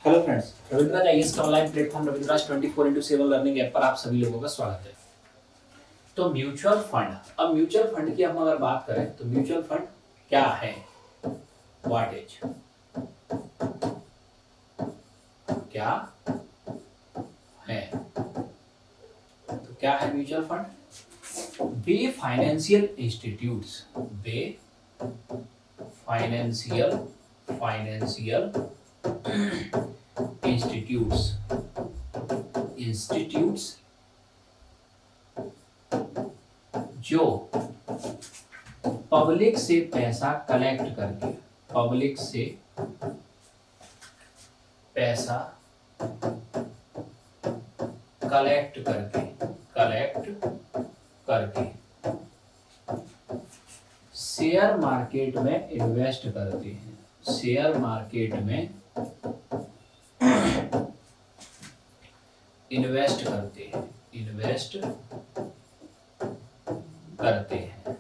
Hello friends, Ravindra IAS का online platform Ravindra 24/7 learning app पर आप सभी लोगों का स्वागत है। तो म्यूचुअल फंड, अब म्यूचुअल फंड की हम अगर बात करें तो म्यूचुअल फंड क्या है, व्हाट इज, क्या है, तो क्या है म्यूचुअल फंड? बे फाइनेंशियल इंस्टीट्यूट्स, बे फाइनेंशियल फाइनेंशियल इंस्टीट्यूट्स इंस्टीट्यूट्स जो पब्लिक से पैसा कलेक्ट करके, पब्लिक से पैसा कलेक्ट करके शेयर मार्केट में इन्वेस्ट करते हैं, शेयर मार्केट में इन्वेस्ट करते हैं, इन्वेस्ट करते हैं।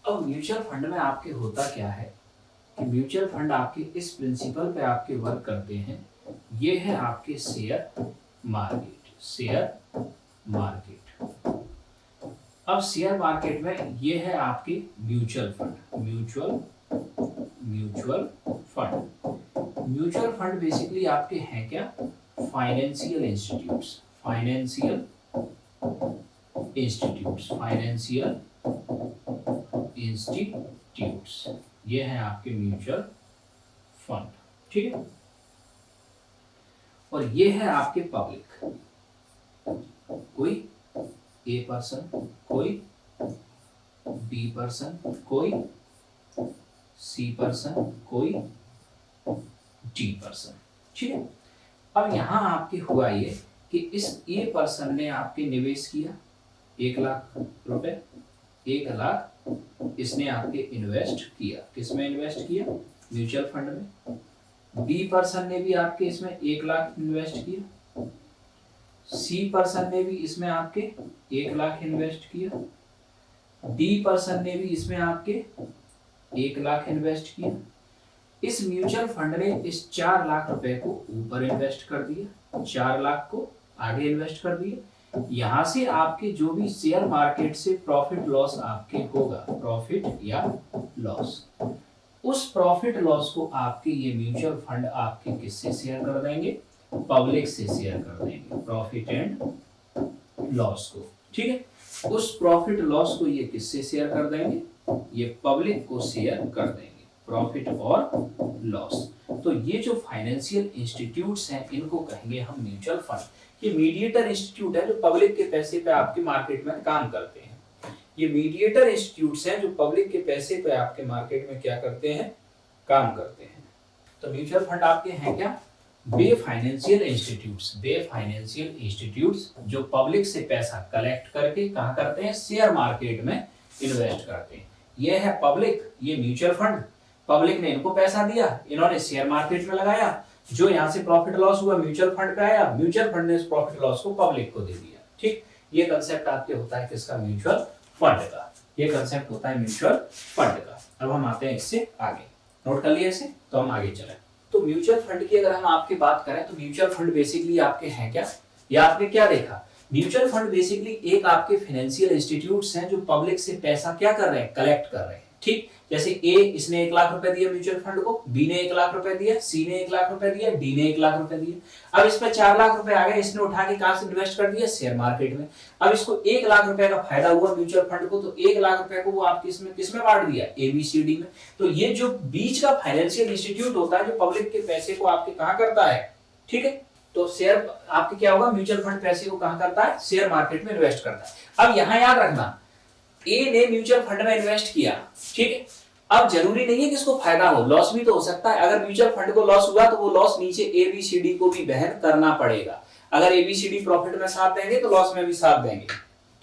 अब म्यूचुअल फंड में आपके होता क्या है कि म्यूचुअल फंड आपके इस प्रिंसिपल पे आपके वर्क करते हैं। ये है आपके शेयर मार्केट, शेयर मार्केट। अब शेयर मार्केट में ये है आपकी mutual fund, mutual fund. Mutual fund basically आपके हैं क्या, financial institutes, financial institutes, financial institutes, ये है आपके म्यूचुअल फंड, ठीक है। और ये है आपके पब्लिक, कोई ए पर्सन, कोई बी पर्सन, कोई सी पर्सन, कोई डी पर्सन, ठीक है। अब यहां आपके हुआ ये कि इस ए पर्सन ने आपके निवेश किया 1,00,000 रुपए, 1,00,000 इसने आपके इन्वेस्ट किया, किसमें इन्वेस्ट किया, म्यूचुअल फंड में। बी पर्सन ने भी आपके इसमें 1,00,000 इन्वेस्ट किया, सी पर्सन ने भी इसमें आपके 1,00,000 इन्वेस्ट किया, डी पर्सन ने भी इसमें आपके 1,00,000 इन्वेस्ट किया। इस म्यूचुअल फंड ने इस 4,00,000 रुपए को ऊपर इन्वेस्ट कर दिया, 4,00,000 को आगे इन्वेस्ट कर दिया। यहां से आपके जो भी शेयर मार्केट से प्रॉफिट लॉस आपके होगा, प्रॉफिट या लॉस, उस प्रॉफिट लॉस को आपके ये म्यूचुअल फंड आपके किससे शेयर कर देंगे, पब्लिक से शेयर कर देंगे, प्रॉफिट एंड लॉस को, ठीक है। उस प्रॉफिट लॉस को ये किससे शेयर कर देंगे, ये पब्लिक को शेयर कर देंगे, प्रॉफिट और लॉस। तो ये जो फाइनेंशियल इंस्टीट्यूट्स हैं इनको कहेंगे हम म्यूचुअल फंड। ये मीडिएटर इंस्टीट्यूट है जो पब्लिक के पैसे पे आपके मार्केट में काम करते हैं। ये मीडिएटर इंस्टीट्यूट्स हैं जो पब्लिक के पैसे पे आपके मार्केट में क्या करते हैं, काम करते हैं। तो म्यूचुअल फंड आपके हैं क्या, बे फाइनेंशियल इंस्टीट्यूट्स, बे फाइनेंशियल इंस्टीट्यूट्स जो पब्लिक से पैसा कलेक्ट करके कहां करते हैं, शेयर मार्केट में इन्वेस्ट करते हैं। ये है पब्लिक, ये म्यूचुअल फंड, पब्लिक ने इनको पैसा दिया, इन्होंने शेयर मार्केट में लगाया, जो यहां से प्रॉफिट लॉस हुआ म्यूचुअल फंड पे आया, म्यूचुअल फंड ने इस प्रॉफिट लॉस को पब्लिक को दे दिया, ठीक। ये कांसेप्ट आपके होता है किसका, म्यूचुअल फंड का। ये कांसेप्ट होता है म्यूचुअल फंड का। अब हम आते हैं इससे आगे, नोट कर लिया इसे, तो हम आगे चलें। तो म्यूचुअल फंड की अगर हम आपकी बात करें तो म्यूचुअल फंड बेसिकली आपके हैं क्या, या आपने क्या देखा, म्यूचुअल फंड बेसिकली एक आपके फाइनेंशियल इंस्टीट्यूट्स हैं जो पब्लिक से पैसा क्या कर रहे हैं, कलेक्ट कर रहे हैं, ठीक। जैसे ए, इसने 1,00,000 रुपए दिया म्यूचुअल फंड को, बी ने 1,00,000 रुपए दिया, सी ने 1,00,000 रुपए दिया, डी ने 1,00,000 रुपए दिया। अब इसमें 4,00,000 रुपए आ गए, इसने उठा के कहां से इन्वेस्ट कर दिया, शेयर मार्केट में। अब इसको 1,00,000 रुपए का फायदा हुआ म्यूचुअल फंड को, तो 1,00,000 रुपए को वो आपके इसमें किसमें बांट दिया, एबीसीडी में। तो ये जो बीच का फाइनेंशियल इंस्टीट्यूट होता है जो पब्लिक के पैसे को आपके कहां करता है, ठीक है। तो शेयर आपके क्या होगा, म्यूचुअल फंड पैसे को कहां करता है, शेयर मार्केट में इन्वेस्ट करता है। अब यहां याद रखना, ए ने म्यूचुअल फंड में इन्वेस्ट किया, ठीक है। अब जरूरी नहीं है कि इसको फायदा हो, लॉस भी तो हो सकता है। अगर म्यूचुअल फंड को लॉस हुआ तो वो लॉस नीचे एबीसीडी को भी वहन करना पड़ेगा। अगर एबीसीडी प्रॉफिट में साथ देंगे तो लॉस में भी साथ देंगे,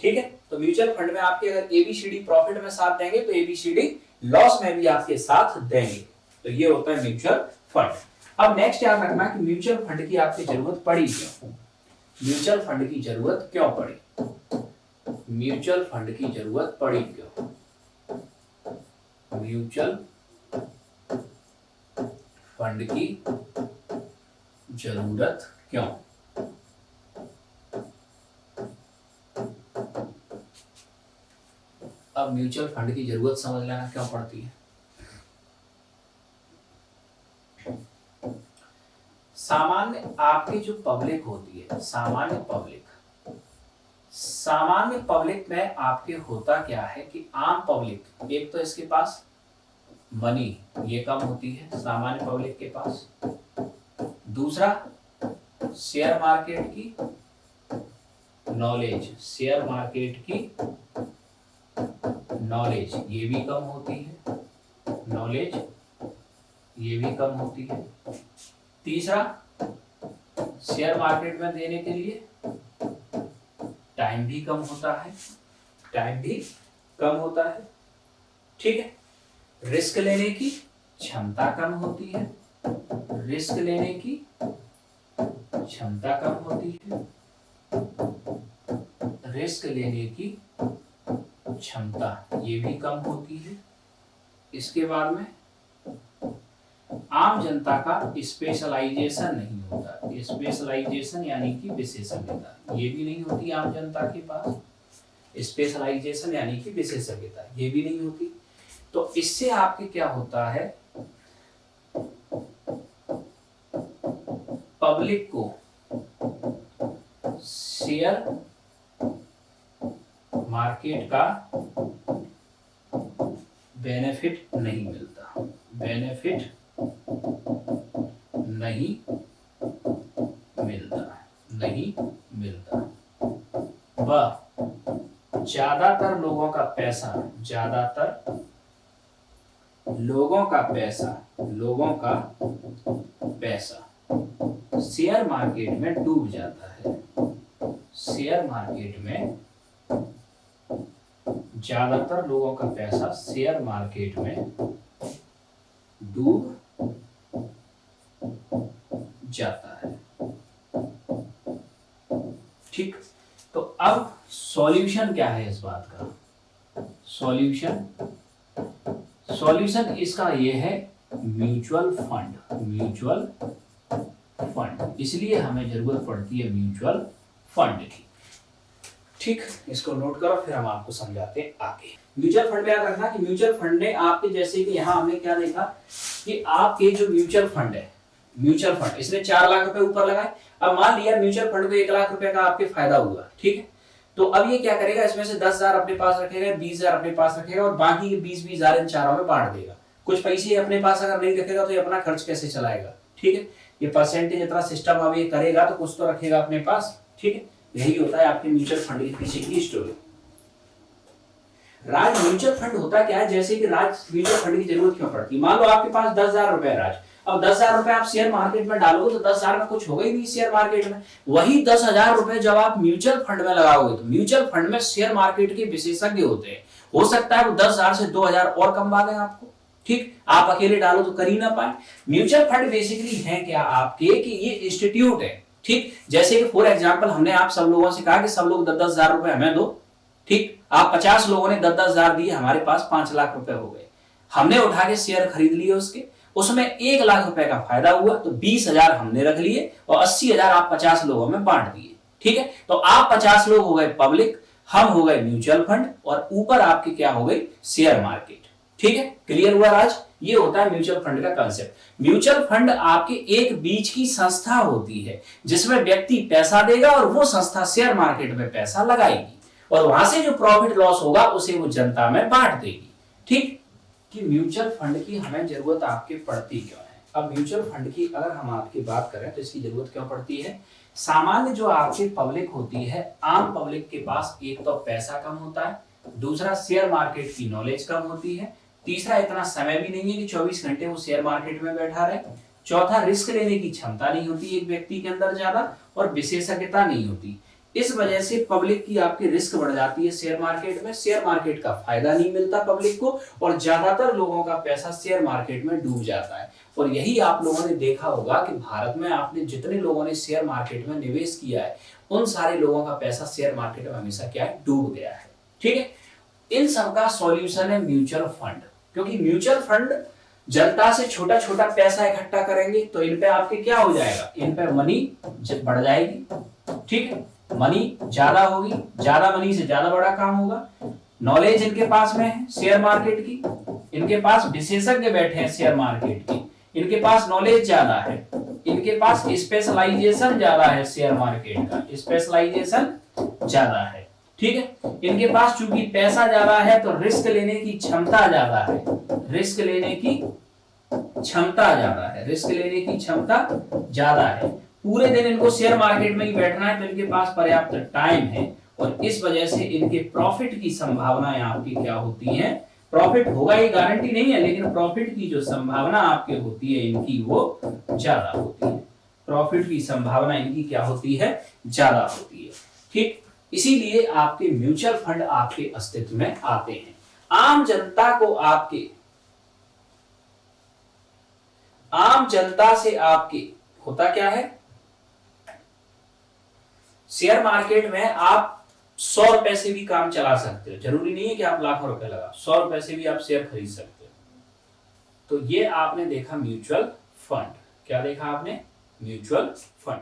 ठीक है। तो म्यूचुअल फंड में आपके अगर एबीसीडी प्रॉफिट में साथ देंगे तो एबीसीडी लॉस में भी आपके साथ देंगे। तो ये होता है म्यूचुअल फंड। अब नेक्स्ट याद रखना कि म्यूचुअल फंड की आपकी जरूरत पड़ी क्यों, म्यूचुअल फंड की जरूरत क्यों पड़ी, म्यूचुअल फंड की जरूरत पड़ी क्यों। म्यूचुअल फंड की जरूरत क्यों? अब म्यूचुअल फंड की जरूरत समझ लेना क्यों पड़ती है। सामान्य आपकी जो पब्लिक होती है, सामान्य पब्लिक में आपके होता क्या है कि आम पब्लिक, एक तो इसके पास मनी ये कम होती है सामान्य पब्लिक के पास, दूसरा शेयर मार्केट की नॉलेज, शेयर मार्केट की नॉलेज ये भी कम होती है, नॉलेज ये भी कम होती है। तीसरा, शेयर मार्केट में देने के लिए टाइम भी कम होता है, टाइम भी कम होता है, ठीक है। रिस्क लेने की क्षमता कम होती है, रिस्क लेने की क्षमता कम होती है, रिस्क लेने की क्षमता ये भी कम होती है। इसके बाद में आम जनता का स्पेशलाइजेशन नहीं होता, स्पेशलाइजेशन यानी कि विशेषज्ञता ये भी नहीं होती आम जनता के पास, स्पेशलाइजेशन यानी कि विशेषज्ञता ये भी नहीं होती। तो इससे आपके क्या होता है, पब्लिक को शेयर मार्केट का बेनिफिट नहीं मिलता, बेनिफिट नहीं मिलता। वह ज्यादातर लोगों का पैसा शेयर मार्केट में डूब जाता है, शेयर मार्केट में ज्यादातर लोगों का पैसा शेयर मार्केट में डूब जाता है, ठीक। तो अब सॉल्यूशन क्या है इस बात का, सॉल्यूशन इसका ये है म्यूचुअल फंड, इसलिए हमें जरूरत पड़ती है म्यूचुअल फंड की, ठीक। इसको नोट करो, फिर हम आपको समझाते हैं आगे। म्यूचुअल फंड में याद रखना कि म्यूचुअल फंड ने आपके, जैसे कि यहाँ हमने क्या देखा कि आपके जो म्यूचुअल फंड है, म्यूचुअल फंड इसने 4 लाख रुपए ऊपर लगाए। अब मान लिया म्यूचुअल फंड को 1 लाख रुपए का आपके फायदा हुआ, ठीक है। तो अब ये क्या करेगा, इसमें से 10,000 अपने पास रखेगा, 20,000 अपने पास रखेगा और बाकी के 20,000 इन चारों में बांट देगा। कुछ पैसे अपने पास अगर नहीं रखेगा तो ये अपना खर्च कैसे चलाएगा, ठीक है। ये परसेंटेज इतना सिस्टम अब ये करेगा तो कुछ तो रखेगा अपने पास, ठीक है। यही होता है आपके म्यूचुअल फंड के पीछे की स्टोरी। राज म्यूचुअल फंड होता क्या है, जैसे कि राज म्यूचुअल फंड की जरूरत क्यों पड़ती है। मान लो आपके पास 10,000 रुपए है राज, अब 10,000 रुपए आप शेयर मार्केट में डालोगे तो 10,000 में कुछ होगा ही नहीं शेयर मार्केट में। वही 10,000 रुपए जब आप म्यूचुअल फंड में लगाओगे तो म्यूचुअल फंड में शेयर मार्केट के विशेषज्ञ होते हैं, हो सकता है वो 10,000 से 2,000 और कमा दें आपको, ठीक। आप अकेले डालो तो कर ही ना पाए। म्यूचुअल फंड बेसिकली है क्या आपके कि ये इंस्टीट्यूट है, ठीक। जैसे कि फॉर एग्जांपल हमने आप सब लोगों से कहा कि सब लोग 10,000 रुपए हमें दो, ठीक। आप 50 लोगों ने 10,000 दिए, हमारे पास 5 लाख रुपए हो गए। हमने उठा के शेयर खरीद लिए उसके, उसमें 1 लाख रुपए का फायदा हुआ तो 20,000 हमने रख लिए और 80,000 आप 50 लोगों में बांट दिए, ठीक है। तो आप 50 लोग हो गए पब्लिक, हम हो गए म्यूचुअल फंड और ऊपर आपके क्या हो गई शेयर मार्केट, ठीक है। क्लियर हुआ राज, ये होता है म्यूचुअल फंड का कांसेप्ट। म्यूचुअल फंड आपके एक बीच की संस्था होती है जिसमें व्यक्ति पैसा देगा और वो संस्था शेयर मार्केट में पैसा लगाएगी और वहां से जो प्रॉफिट लॉस होगा उसे वो जनता में बांट देगी, ठीक। कि म्यूचुअल फंड की हमें जरूरत आपके पड़ती क्यों है। अब म्यूचुअल फंड की अगर हम आपकी बात करें तो इसकी जरूरत क्यों पड़ती है। सामान्य जो आपकी पब्लिक होती है, आम पब्लिक के पास एक तो पैसा कम होता है, दूसरा शेयर मार्केट की नॉलेज कम होती है, तीसरा इतना समय भी नहीं है कि 24 घंटे वो शेयर मार्केट में बैठा रहे, चौथा रिस्क लेने की क्षमता नहीं होती एक व्यक्ति के अंदर ज्यादा, और विशेषज्ञता नहीं होती। इस वजह से पब्लिक की आपकी रिस्क बढ़ जाती है शेयर मार्केट में, शेयर मार्केट का फायदा नहीं मिलता पब्लिक को और ज्यादातर लोगों का पैसा शेयर मार्केट में डूब जाता है। और यही आप लोगों ने देखा होगा कि भारत में आपने जितने लोगों ने शेयर मार्केट में निवेश किया है उन सारे लोगों का पैसा शेयर मार्केट में हमेशा क्या है, डूब गया है, ठीक है। इन सब का सॉल्यूशन है म्यूचुअल फंड। क्योंकि म्यूचुअल फंड जनता से छोटा छोटा पैसा इकट्ठा करेंगे तो इन पे आपके क्या हो जाएगा, इन पे मनी बढ़ जाएगी, ठीक है, मनी ज्यादा होगी, ज्यादा मनी से ज्यादा बड़ा काम होगा। नॉलेज इनके पास में है शेयर मार्केट की, इनके पास विशेषज्ञ बैठे हैं शेयर मार्केट की, इनके पास नॉलेज ज्यादा है, इनके पास स्पेशलाइजेशन ज्यादा है, शेयर मार्केट का स्पेशलाइजेशन ज्यादा है, ठीक है। इनके पास चूंकि पैसा ज्यादा है तो रिस्क लेने की क्षमता ज्यादा है, रिस्क लेने की क्षमता ज्यादा है, रिस्क लेने की क्षमता ज्यादा है। पूरे दिन इनको शेयर मार्केट में ही बैठना है तो इनके पास पर्याप्त टाइम है और इस वजह से इनके प्रॉफिट की संभावनाएं आपकी क्या होती हैं, प्रॉफिट होगा ये गारंटी नहीं है, लेकिन प्रॉफिट की जो संभावना आपके होती है इनकी वो ज्यादा होती है, प्रॉफिट की संभावना इनकी क्या होती है, ज्यादा होती है, ठीक। इसीलिए आपके म्यूचुअल फंड आपके अस्तित्व में आते हैं। आम जनता को आपके, आम जनता से आपके होता क्या है, शेयर मार्केट में आप 100 रुपए से भी काम चला सकते हो, जरूरी नहीं है कि आप लाखों रुपए लगा, 100 रुपए से भी आप शेयर खरीद सकते हो। तो ये आपने देखा म्यूचुअल फंड, क्या देखा आपने, म्यूचुअल फंड।